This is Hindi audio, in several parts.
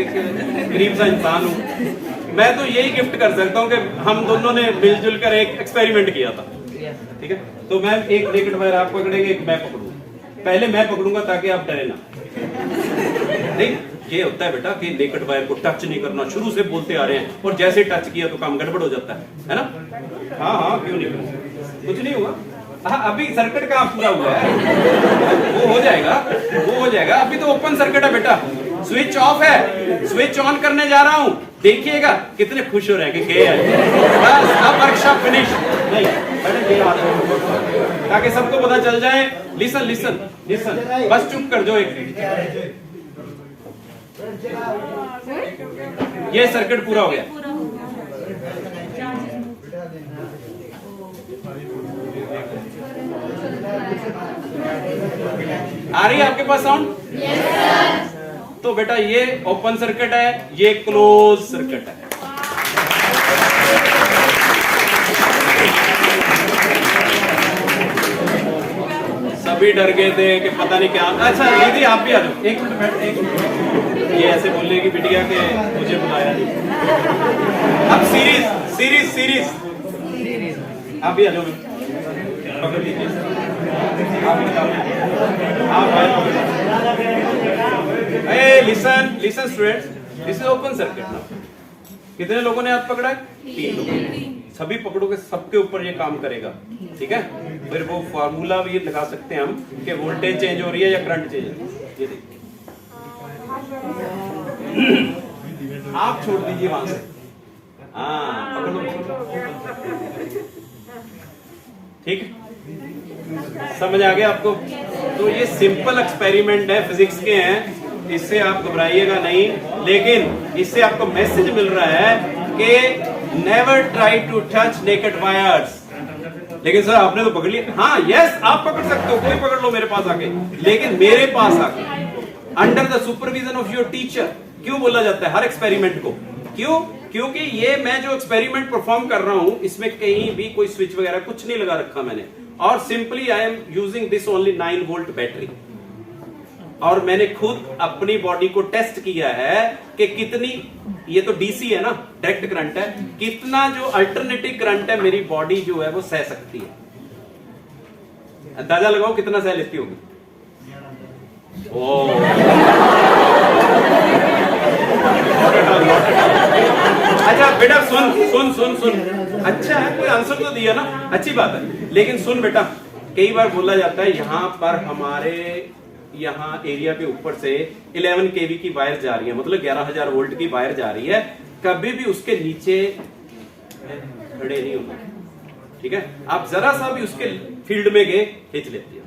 कि गरीब सा इंसान हूँ। मैं तो यही गिफ्ट कर सकता हूँ कि हम दोनों ने मिलजुल कर एक एक्सपेरिमेंट किया था, ठीक है। तो मैं एक नेकेड वायर आप पकड़ेंगे, एक मैं पकड़ूंगा। पहले मैं पकड़ूंगा ताकि आप डरे ना। नहीं, ये होता है बेटा कि नेकेड वायर को टच नहीं करना, शुरू से बोलते आ रहे हैं, और जैसे टच किया तो काम गड़बड़ हो जाता है ना। हाँ हाँ, क्यों नहीं, कुछ नहीं हुआ। हाँ, अभी सर्किट कहाँ पूरा हुआ है, वो हो जाएगा, वो हो जाएगा। अभी तो ओपन सर्किट है बेटा, स्विच ऑफ है, स्विच ऑन करने जा रहा हूँ। देखिएगा कितने खुश हो रहे हैं कि गए हैं। बस अब वर्कशॉप फिनिश। नहीं, ताकि सबको पता चल जाए। लिसन लिसन लिसन, बस चुप कर जो एक। ये सर्किट पूरा हो गया। आ रही है आपके पास साउंड? Yes sir. तो बेटा ये ओपन सर्किट है, ये क्लोज सर्किट है। सभी डर गए थे कि पता नहीं क्या। अच्छा दीदी आप भी आ जाओ, एक मिनट बैठ, एक मिनट। ये ऐसे बोलने की बिटिया के मुझे बुलाया नहीं। अब सीरीज सीरीज सीरीज, आप भी आ जाओ, पकड़ लीजिए। Listen listen students, this is open circuit ना। कितने लोगों ने हाथ पकड़ा है? 3 लोग। सभी पकड़ोगे, सबके ऊपर ये काम करेगा, ठीक है। फिर वो फार्मूला भी लगा सकते हैं हम कि वोल्टेज चेंज हो रही है या करंट चेंज हो रही है। ये देखिए, आप छोड़ दीजिए वहां से। हाँ पकड़ो, ठीक, समझ आ गया आपको? तो ये सिंपल एक्सपेरिमेंट है, फिजिक्स के हैं, इससे आप घबराइएगा नहीं। लेकिन इससे आपको मैसेज मिल रहा है कि never try to touch naked wires. लेकिन सर आपने तो पकड़ लिया। हाँ यस, आप पकड़ सकते हो, कोई पकड़ लो मेरे पास आके, लेकिन मेरे पास आके under the supervision of your teacher. क्यों बोला जाता है हर एक्सपेरिमेंट को? क्यों? क्योंकि ये मैं जो एक्सपेरिमेंट परफॉर्म कर रहा हूं, इसमें कहीं भी कोई स्विच वगैरह कुछ नहीं लगा रखा मैंने, और simply I am using this only 9 volt battery. और मैंने खुद अपनी बॉडी को टेस्ट किया है कि कितनी, ये तो डीसी है ना, डायरेक्ट करंट है, कितना जो अल्टरनेटिव करंट है मेरी बॉडी जो है वो सह सकती है। अंदाजा लगाओ कितना सह लेती होगी। अच्छा बेटा सुन सुन सुन सुन, अच्छा है कोई आंसर तो दिया ना, अच्छी बात है। लेकिन सुन बेटा, कई बार बोला जाता है यहाँ पर हमारे यहाँ एरिया के ऊपर से 11 केवी की वायर जा रही है, मतलब 11,000 वोल्ट की वायर जा रही है, कभी भी उसके नीचे खड़े नहीं होना, ठीक है। आप जरा सा भी उसके फील्ड में गए, खींच लेती है,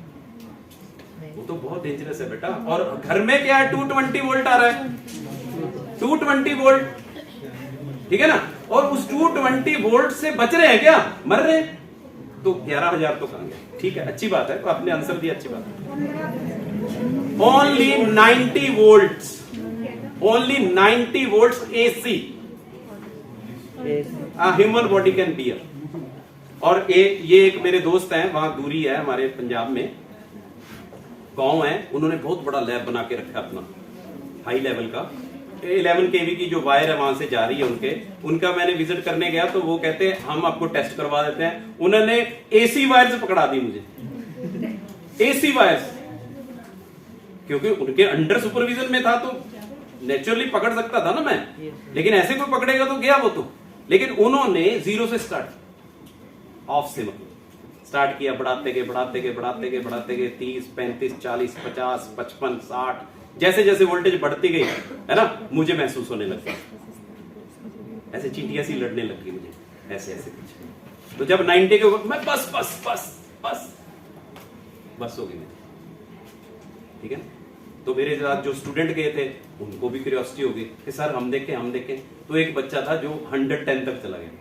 वो तो बहुत डेंजरस है बेटा। और घर में क्या है, 220 वोल्ट आ रहा है, 220 वोल्ट, ठीक है ना। और उस 220 वोल्ट से बच रहे हैं क्या, मर रहे हैं, तो 11,000 तो कहां गए, ठीक है, अच्छी बात है, तो आपने आंसर दिया, अच्छी बात है। Only 90 volt, only 90 volt AC human body can bear. और ये एक मेरे दोस्त हैं, वहां दूरी है हमारे पंजाब में, गांव है, उन्होंने बहुत बड़ा लैब बना के रखा अपना, हाई लेवल का। 11 केवी की जो वायर है वहां से जा रही है उनका मैंने विजिट करने गया तो वो कहते हैं हम आपको टेस्ट करवा देते हैं। उन्होंने एसी वायर्स पकड़ा दी मुझे, एसी वायर्स, क्योंकि उनके अंडर सुपरविजन में था तो नेचुरली पकड़ सकता था ना मैं, लेकिन ऐसे कोई पकड़ेगा तो गया वो तो। लेकिन उन्होंने 0 से स्टार्ट, ऑफ से मतलब स्टार्ट किया, बढ़ाते गए बढ़ाते गए बढ़ाते गए बढ़ाते गए, 30 35 40 50 55 60, जैसे जैसे वोल्टेज बढ़ती गई है ना, मुझे महसूस होने लग गया, ऐसे चींटियां सी लड़ने लग गई मुझे, ऐसे ऐसे कुछ। तो जब 90 के ऊपर मैं बस बस बस बस बस हो गई मेरी, ठीक है। तो मेरे साथ जो स्टूडेंट गए थे उनको भी क्यूरियोसिटी होगी कि सर हम देखें। तो एक बच्चा था जो 110 तक चला गया।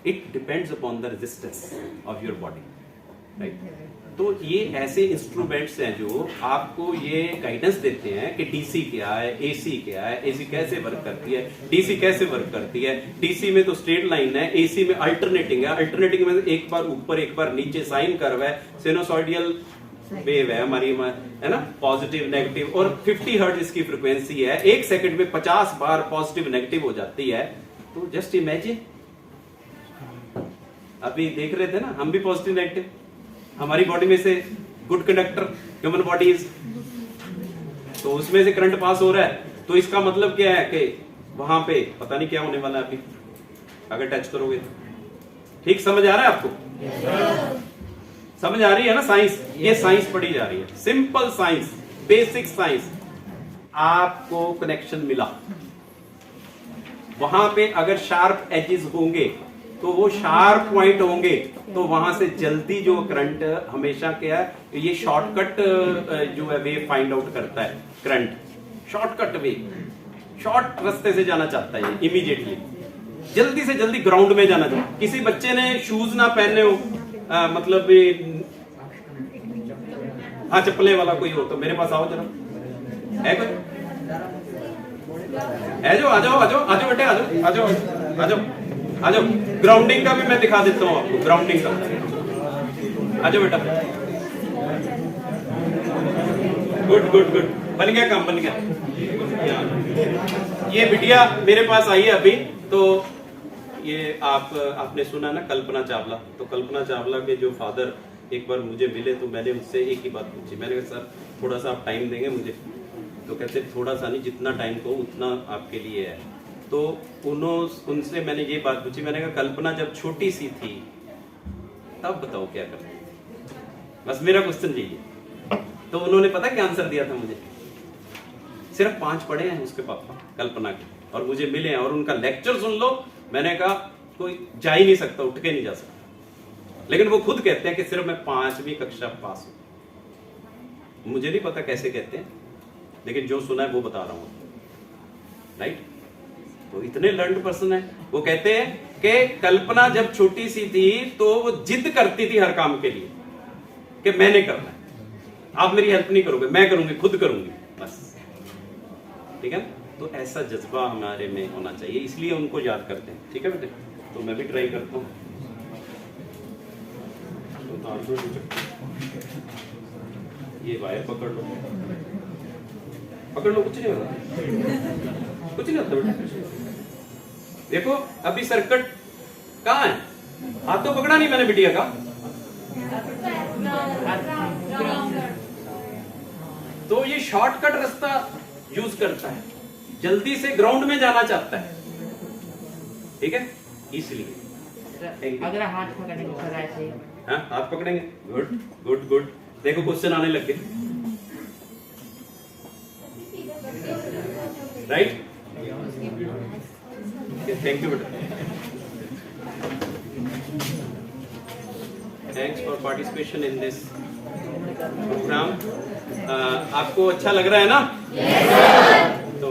It depends upon the resistance of your body, right. तो ये ऐसे इंस्ट्रूमेंट्स हैं जो आपको ये गाइडेंस देते हैं कि डीसी क्या है, एसी क्या है, एसी कैसे वर्क करती है, डीसी कैसे वर्क करती है। डीसी में तो स्ट्रेट लाइन है, एसी में अल्टरनेटिंग है, अल्टरनेटिंग में एक बार ऊपर एक बार नीचे साइन कर्व है, सिनुसॉइडल वेव है हमारी, है ना, पॉजिटिव नेगेटिव, और 50 हर्ट्ज इसकी फ्रीक्वेंसी है। 1 सेकंड में 50 बार पॉजिटिव नेगेटिव हो जाती है। तो जस्ट इमेजिन, अभी देख रहे थे ना, हम भी पॉजिटिव नेगेटिव, हमारी बॉडी में से good conductor human body is, तो उसमें से करंट पास हो रहा है। तो इसका मतलब क्या है कि वहां पे पता नहीं क्या होने वाला है अभी अगर टच करोगे तो। ठीक समझ आ रहा है आपको? समझ आ रही है ना साइंस? ये साइंस पढ़ी जा रही है, सिंपल साइंस, बेसिक साइंस। आपको कनेक्शन मिला, वहां पे अगर शार्प एजेस होंगे तो वो शार्प पॉइंट होंगे, तो वहां से जल्दी जो करंट, हमेशा क्या है, ये शॉर्टकट जो है वे फाइंड आउट करता है। करंट शॉर्टकट वे, शॉर्ट रास्ते से जाना चाहता है ये, इमीडिएटली जल्दी से जल्दी ग्राउंड में जाना चाहता। किसी बच्चे ने शूज ना पहने हो, मतलब हाँ चप्पलें वाला कोई हो तो मेरे पास आओ जरा, है कोई? है जो? आ जाओ आ जाओ आ जाओ बेटे, आ जाओ आ जाओ आ जाओ आ जाओ। ग्राउंडिंग का भी मैं दिखा देता हूँ आपको, ग्राउंडिंग का। आ जाओ बेटा, गुड गुड गुड, बन गया काम, बन गया। ये बिटिया मेरे पास आई है अभी, तो ये आपने सुना ना कल्पना चावला, तो कल्पना चावला के जो फादर एक बार मुझे मिले, तो मैंने उससे एक ही बात पूछी। मैंने कहा सर थोड़ा सा आप टाइम देंगे मुझे? तो कहते थोड़ा सा नहीं, जितना टाइम को उतना आपके लिए है। तो उनसे मैंने ये बात पूछी, मैंने कहा कल्पना जब छोटी सी थी तब बताओ क्या करती थी, बस मेरा क्वेश्चन यही है। तो उन्होंने पता क्या आंसर दिया था मुझे? सिर्फ 5 पढ़े हैं उसके पापा कल्पना के, और मुझे मिले हैं और उनका लेक्चर सुन लो। मैंने कहा कोई जा ही नहीं सकता, उठ के नहीं जा सकता, लेकिन वो खुद कहते हैं कि सिर्फ मैं 5वीं कक्षा पास हूं। मुझे नहीं पता कैसे कहते हैं, लेकिन जो सुना है वो बता रहा हूं, राइट? तो इतने लर्नड पर्सन है। वो कहते हैं कि कल्पना जब छोटी सी थी तो वो जिद करती थी हर काम के लिए कि मैंने करना है, आप मेरी हेल्प नहीं करोगे, मैं करूंगी, खुद करूंगी, बस। ठीक है, तो ऐसा जज्बा हमारे में होना चाहिए, इसलिए उनको याद करते हैं। ठीक है बेटे, तो मैं भी ट्राई करता हूँ। ये वायर पकड़ लो, पकड़ लो, कुछ नहीं होता, कुछ नहीं होता बेटा। देखो अभी सर्किट कहाँ है? हाथ तो पकड़ा नहीं मैंने बिटिया का, तो ये शॉर्टकट रास्ता यूज करता है, जल्दी से ग्राउंड में जाना चाहता है। ठीक है, इसलिए अगर हाथ पकड़ेंगे तो ऐसे, हाँ हाथ पकड़ेंगे, गुड गुड गुड। देखो क्वेश्चन आने लग गए, राइट? थैंक यू बेटा, thanks for participation in this program. आपको अच्छा लग रहा है ना? तो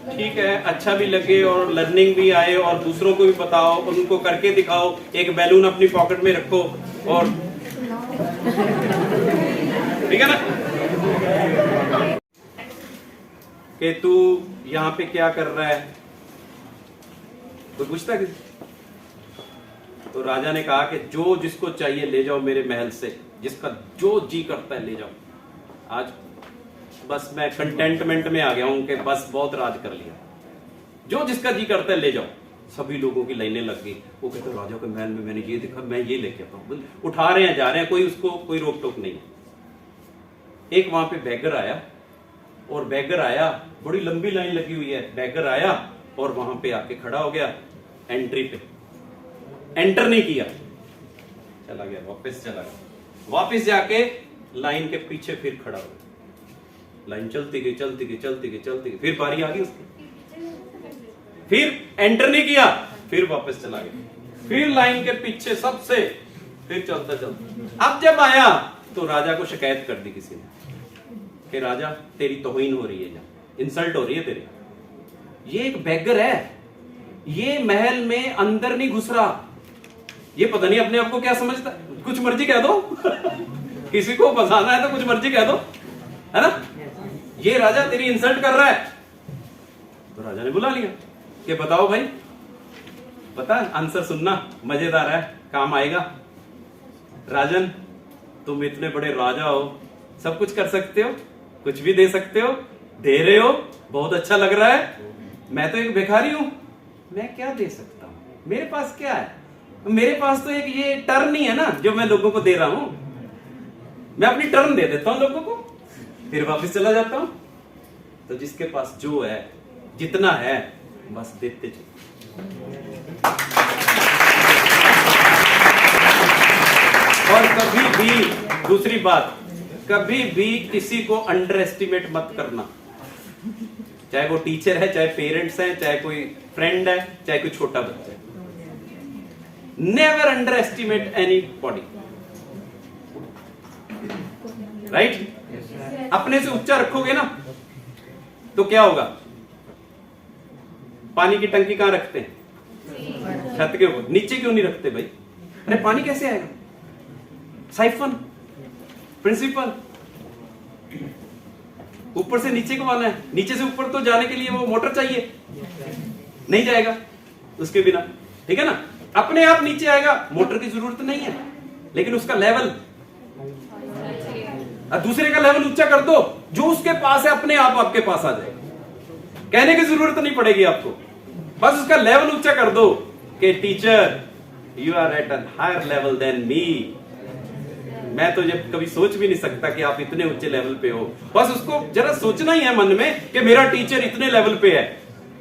ठीक है, अच्छा भी लगे और लर्निंग भी आए, और दूसरों को भी बताओ, उनको करके दिखाओ। एक बैलून अपनी पॉकेट में रखो, और ठीक है ना, कि तू यहाँ पे क्या कर रहा है, कोई पूछता है? तो राजा ने कहा कि जो जिसको चाहिए ले जाओ मेरे महल से, जिसका जो जी करता है ले जाओ। आज बस मैं कंटेंटमेंट में आ गया हूं कि बस बहुत राज कर लिया, जो जिसका जी करता है ले जाओ। सभी लोगों की लाइनें लग गई। वो कहते राजा के महल में मैंने ये देखा, मैं ये लेके आता हूं। उठा रहे हैं, जा रहे हैं, कोई उसको कोई रोक टोक नहीं है। एक वहां पे बैगर आया, और बैगर आया, बड़ी लंबी लाइन लगी हुई है, बैगर आया और वहां पे आके खड़ा हो गया एंट्री पे, एंटर नहीं किया, चला गया, वापस चला गया, वापस जाके लाइन के पीछे फिर खड़ा हो गया। लाइन चलती गई चलती गई चलती गई चलती गई, फिर बारी आ गई उसकी, फिर एंटर नहीं किया, फिर वापस चला गया, फिर लाइन के पीछे सबसे, फिर चलता चलता। अब जब आया तो राजा को शिकायत कर दी किसी ने कि राजा तेरी तौहीन हो रही है, इंसल्ट हो रही है तेरी, ये एक बैगर है, ये महल में अंदर नहीं घुस रहा, ये पता नहीं अपने आप को क्या समझता, कुछ मर्जी कह दो किसी को फंसाना है तो कुछ मर्जी कह दो, है ना? ये राजा तेरी इंसल्ट कर रहा है। तो राजा ने बुला लिया कि बताओ भाई, पता है आंसर सुनना, मजेदार है, काम आएगा। राजन तुम इतने बड़े राजा हो, सब कुछ कर सकते हो, कुछ भी दे सकते हो, दे रहे हो, बहुत अच्छा लग रहा है। मैं तो एक भिखारी हूं, मैं क्या दे सकता हूं, मेरे पास क्या है? मेरे पास तो एक ये टर्न ही है ना जो मैं लोगों को दे रहा हूं। मैं अपनी टर्न दे देता हूं लोगों को, फिर वापस चला जाता हूं। तो जिसके पास जो है, जितना है, बस देते चलो। और कभी भी, दूसरी बात, कभी भी किसी को अंडर एस्टिमेट मत करना। चाहे वो टीचर है, चाहे पेरेंट्स हैं, चाहे कोई फ्रेंड है, चाहे कोई छोटा बच्चा है। Never under estimate any body, right? अपने से ऊंचा रखोगे ना तो क्या होगा? पानी की टंकी कहां रखते हैं? छत के ऊपर। नीचे क्यों नहीं रखते भाई? अरे पानी कैसे आएगा? साइफन प्रिंसिपल, ऊपर से नीचे को आना है, नीचे से ऊपर तो जाने के लिए वो मोटर चाहिए, नहीं जाएगा उसके बिना, ठीक है ना? अपने आप नीचे आएगा, मोटर की जरूरत नहीं है, लेकिन उसका लेवल, दूसरे का लेवल ऊंचा कर दो, जो उसके पास है अपने आप आपके पास आ जाएगा। कहने की जरूरत नहीं पड़ेगी आपको, बस उसका लेवल ऊंचा कर दो कि teacher you are at a higher level than me. मैं तो जब कभी सोच भी नहीं सकता कि आप इतने ऊंचे लेवल पे हो। बस उसको जरा सोचना ही है मन में कि मेरा टीचर इतने लेवल पे है,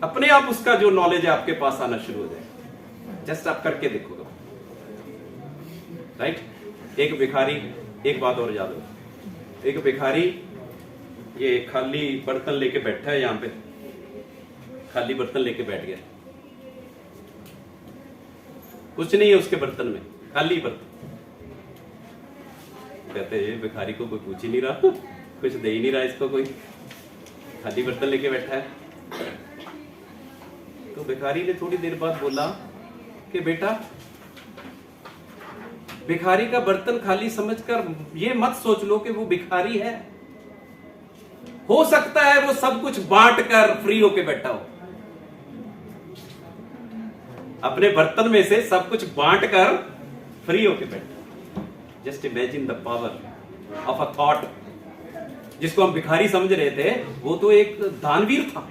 अपने आप उसका जो नॉलेज है आपके पास आना शुरू हो जाएगा। जस्ट आप करके देखो, राइट? एक भिखारी, एक बात और याद हो, एक भिखारी ये खाली बर्तन लेके बैठा है, यहां पे खाली बर्तन लेके बैठ गया, कुछ नहीं है उसके बर्तन में, खाली बर्तन। कहते हैं ये भिखारी को कोई पूछ ही नहीं रहा, कुछ दे ही नहीं रहा इसको कोई, खाली बर्तन लेके बैठा है। तो भिखारी ने थोड़ी देर बाद बोला कि बेटा, भिखारी का बर्तन खाली समझकर ये मत सोच लो कि वो भिखारी है। हो सकता है वो सब कुछ बांट कर फ्री होके बैठा हो, अपने बर्तन में से सब कुछ बांट कर फ्री होके बैठा। Just imagine the power of a thought. जिसको हम भिखारी समझ रहे थे, वो तो एक दानवीर था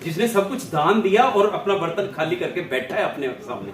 जिसने सब कुछ दान दिया और अपना बर्तन खाली करके बैठा है अपने सामने।